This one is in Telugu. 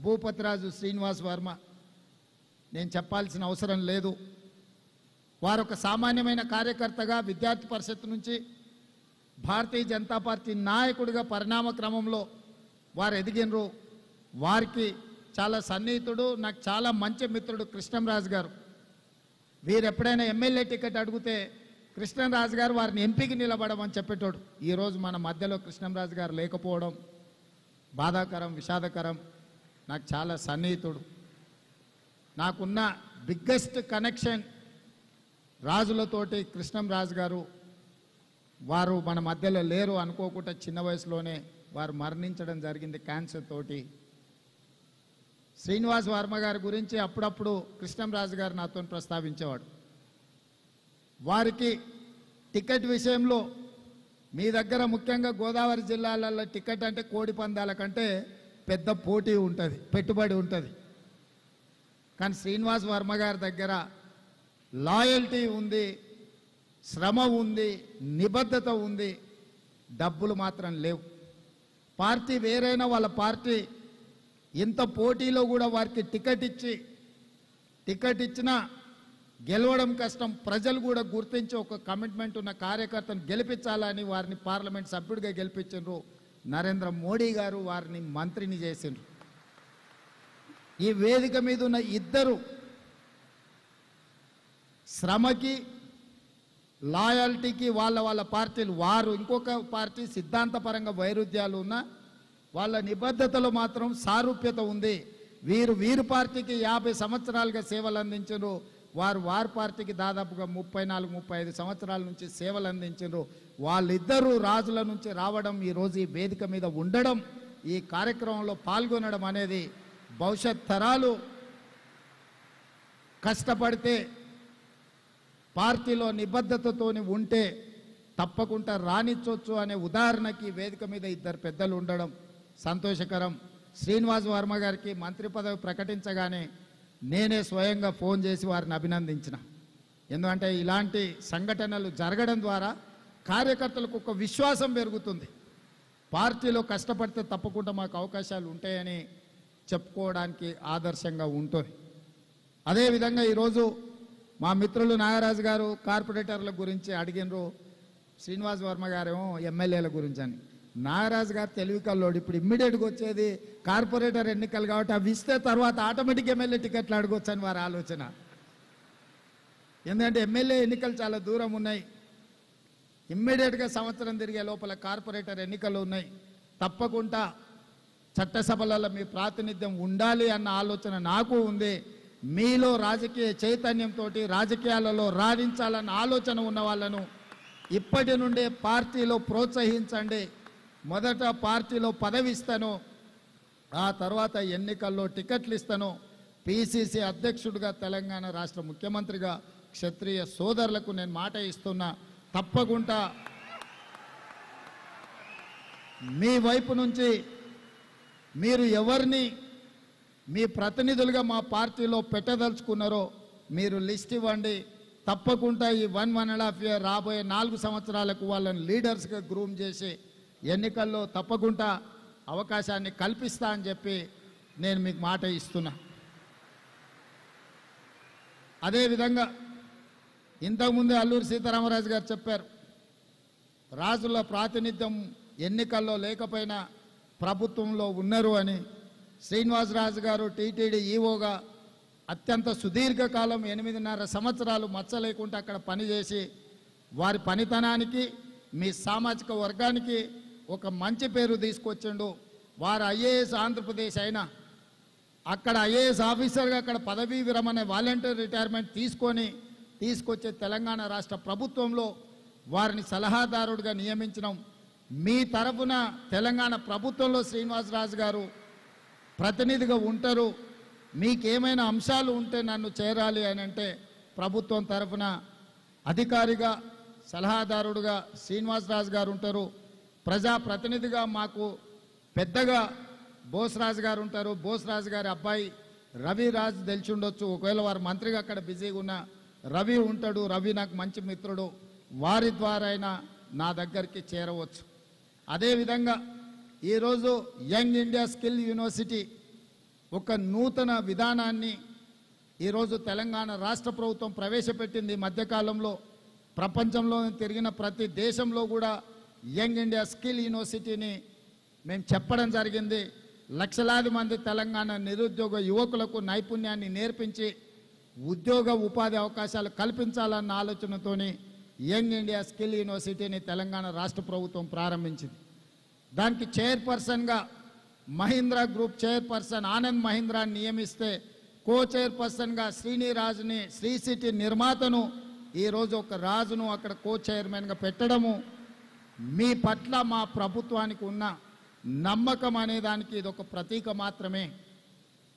భూపతిరాజు శ్రీనివాస్ వర్మ, నేను చెప్పాల్సిన అవసరం లేదు. వారు ఒక సామాన్యమైన కార్యకర్తగా విద్యార్థి పరిషత్ నుంచి భారతీయ జనతా పార్టీ నాయకుడిగా పరిణామ క్రమంలో వారు ఎదిగినరు. వారికి చాలా సన్నిహితుడు, నాకు చాలా మంచి మిత్రుడు కృష్ణంరాజు గారు. వీరు ఎప్పుడైనా ఎమ్మెల్యే టికెట్ అడిగితే కృష్ణంరాజు గారు వారిని ఎంపీకి నిలబడమని చెప్పేటోడు. ఈరోజు మన మధ్యలో కృష్ణంరాజు గారు లేకపోవడం బాధాకరం, విషాదకరం. నాకు చాలా సన్నిహితుడు. నాకున్న బిగ్గెస్ట్ కనెక్షన్ రాజులతోటి కృష్ణంరాజు గారు. వారు మన మధ్యలో లేరు అనుకోకుండా చిన్న వయసులోనే వారు మరణించడం జరిగింది క్యాన్సర్ తోటి. శ్రీనివాస్ వర్మ గారి గురించి అప్పుడప్పుడు కృష్ణంరాజు గారు నాతో ప్రస్తావించేవాడు. వారికి టికెట్ విషయంలో మీ దగ్గర ముఖ్యంగా గోదావరి జిల్లాలలో టికెట్ అంటే కోడి పందాల కంటే పెద్ద పోటీ ఉంటుంది, పెట్టుబడి ఉంటుంది. కానీ శ్రీనివాస్ వర్మ గారి దగ్గర లాయల్టీ ఉంది, శ్రమ ఉంది, నిబద్ధత ఉంది, డబ్బులు మాత్రం లేవు. పార్టీ వేరైనా వాళ్ళ పార్టీ ఇంత పోటీలో కూడా వారికి టికెట్ ఇచ్చినా గెలవడం కష్టం. ప్రజలు కూడా గుర్తించి ఒక కమిట్మెంట్ ఉన్న కార్యకర్తను గెలిపించాలని వారిని పార్లమెంట్ సభ్యుడిగా గెలిపించారు. నరేంద్ర మోడీ గారు వారిని మంత్రిని చేసిండ్రు. ఈ వేదిక మీద ఉన్న ఇద్దరు శ్రమకి లాయల్టీకి వాళ్ళ పార్టీలు, వారు ఇంకొక పార్టీ సిద్ధాంతపరంగా వైరుధ్యాలు ఉన్న వాళ్ళ నిబద్ధతలో మాత్రం సారూప్యత ఉంది. వీరు పార్టీకి 50 సంవత్సరాలుగా సేవలు అందించారు. వారి పార్టీకి దాదాపుగా 34-35 సంవత్సరాల నుంచి సేవలు అందించారు. వాళ్ళిద్దరూ రాజుల నుంచి రావడం, ఈరోజు ఈ వేదిక మీద ఉండడం, ఈ కార్యక్రమంలో పాల్గొనడం అనేది భవిష్యత్ తరాలు కష్టపడితే పార్టీలో నిబద్ధతతోని ఉంటే తప్పకుండా రాణించవచ్చు అనే ఉదాహరణకి వేదిక మీద ఇద్దరు పెద్దలు ఉండడం సంతోషకరం. శ్రీనివాస్ వర్మ గారికి మంత్రి పదవి ప్రకటించగానే నేనే స్వయంగా ఫోన్ చేసి వారిని అభినందించిన. ఎందుకంటే ఇలాంటి సంఘటనలు జరగడం ద్వారా కార్యకర్తలకు ఒక విశ్వాసం పెరుగుతుంది. పార్టీలో కష్టపడితే తప్పకుండా మాకు అవకాశాలు ఉంటాయని చెప్పుకోవడానికి ఆదర్శంగా ఉంటుంది. అదేవిధంగా ఈరోజు మా మిత్రులు నాగరాజు గారు కార్పొరేటర్ల గురించి అడిగినరు. శ్రీనివాస్ వర్మ గారేమో ఎమ్మెల్యేల గురించి అని. నాగరాజు గారు తెలివి కల్లోడు. ఇప్పుడు ఇమ్మీడియట్గా వచ్చేది కార్పొరేటర్ ఎన్నికలు కాబట్టి అవి ఇస్తే తర్వాత ఆటోమేటిక్ ఎమ్మెల్యే టికెట్లు అడగొచ్చు అని వారి ఆలోచన. ఎందుకంటే ఎమ్మెల్యే ఎన్నికలు చాలా దూరం ఉన్నాయి. ఇమ్మీడియట్గా సంవత్సరం తిరిగే లోపల కార్పొరేటర్ ఎన్నికలు ఉన్నాయి. తప్పకుండా చట్టసభలలో మీ ప్రాతినిధ్యం ఉండాలి అన్న ఆలోచన నాకు ఉంది. మీలో రాజకీయ చైతన్యంతో రాజకీయాలలో రాణించాలన్న ఆలోచన ఉన్న వాళ్ళను ఇప్పటి నుండే పార్టీలో ప్రోత్సహించండి. మొదట పార్టీలో పదవి ఇస్తాను, ఆ తర్వాత ఎన్నికల్లో టికెట్లు ఇస్తాను. పిసిసి అధ్యక్షుడిగా, తెలంగాణ రాష్ట్ర ముఖ్యమంత్రిగా క్షత్రియ సోదరులకు నేను మాట ఇస్తున్నా. తప్పకుండా మీ వైపు నుంచి మీరు ఎవరిని మీ ప్రతినిధులుగా మా పార్టీలో పెట్టదలుచుకున్నారో మీరు లిస్ట్ ఇవ్వండి. తప్పకుండా ఈ 1.5 year రాబోయే 4 సంవత్సరాలకు వాళ్ళని లీడర్స్గా గ్రూమ్ చేసి ఎన్నికల్లో తప్పకుండా అవకాశాన్ని కల్పిస్తా అని చెప్పి నేను మీకు మాట ఇస్తున్నా. అదేవిధంగా ఇంతకుముందే అల్లూరి సీతారామరాజు గారు చెప్పారు, రాజుల ప్రాతినిధ్యం ఎన్నికల్లో లేకపోయినా ప్రభుత్వంలో ఉన్నారు అని. శ్రీనివాసరాజు గారు టీటీడీ ఈవోగా అత్యంత సుదీర్ఘకాలం 8.5 సంవత్సరాలు మచ్చ లేకుండా అక్కడ పనిచేసి వారి పనితనానికి మీ సామాజిక వర్గానికి ఒక మంచి పేరు తీసుకొచ్చిండు. వారు ఐఏఎస్ ఆంధ్రప్రదేశ్ అయినా అక్కడ ఐఏఎస్ ఆఫీసర్గా అక్కడ పదవీ విరమణ వాలంటీర్ రిటైర్మెంట్ తీసుకొచ్చే తెలంగాణ రాష్ట్ర ప్రభుత్వంలో వారిని సలహాదారుడిగా నియమించడం. మీ తరఫున తెలంగాణ ప్రభుత్వంలో శ్రీనివాసరాజు గారు ప్రతినిధిగా ఉంటారు. మీకేమైనా అంశాలు ఉంటే నన్ను చేరాలి అని అంటే ప్రభుత్వం తరఫున అధికారిగా సలహాదారుడుగా శ్రీనివాసరాజు గారు ఉంటారు. ప్రజాప్రతినిధిగా మాకు పెద్దగా బోస్రాజు గారు ఉంటారు. బోస్రాజు గారి అబ్బాయి రవిరాజ్ తెలిసి ఉండొచ్చు. ఒకవేళ వారు మంత్రిగా అక్కడ బిజీగా ఉన్న రవి ఉంటాడు. రవి నాకు మంచి మిత్రుడు. వారి ద్వారా అయినా నా దగ్గరికి చేరవచ్చు. అదేవిధంగా ఈరోజు యంగ్ ఇండియా స్కిల్ యూనివర్సిటీ ఒక నూతన విధానాన్ని ఈరోజు తెలంగాణ రాష్ట్ర ప్రభుత్వం ప్రవేశపెట్టింది. మధ్యకాలంలో ప్రపంచంలో తిరిగిన ప్రతి దేశంలో కూడా యంగ్ ఇండియా స్కిల్ యూనివర్సిటీని మేము చెప్పడం జరిగింది. లక్షలాది మంది తెలంగాణ నిరుద్యోగ యువకులకు నైపుణ్యాన్ని నేర్పించి ఉద్యోగ ఉపాధి అవకాశాలు కల్పించాలన్న ఆలోచనతోని యంగ్ ఇండియా స్కిల్ యూనివర్సిటీని తెలంగాణ రాష్ట్ర ప్రభుత్వం ప్రారంభించింది. దానికి చైర్పర్సన్గా మహీంద్రా గ్రూప్ చైర్పర్సన్ ఆనంద్ మహీంద్రాని నియమిస్తే కో చైర్పర్సన్గా శ్రీనిరాజుని శ్రీ సిటీ నిర్మాతను ఈరోజు ఒక రాజును అక్కడ కో చైర్మన్గా పెట్టడము మీ పట్ల మా ప్రభుత్వానికి ఉన్న నమ్మకం అనేదానికి ఇది ఒక ప్రతీక మాత్రమే.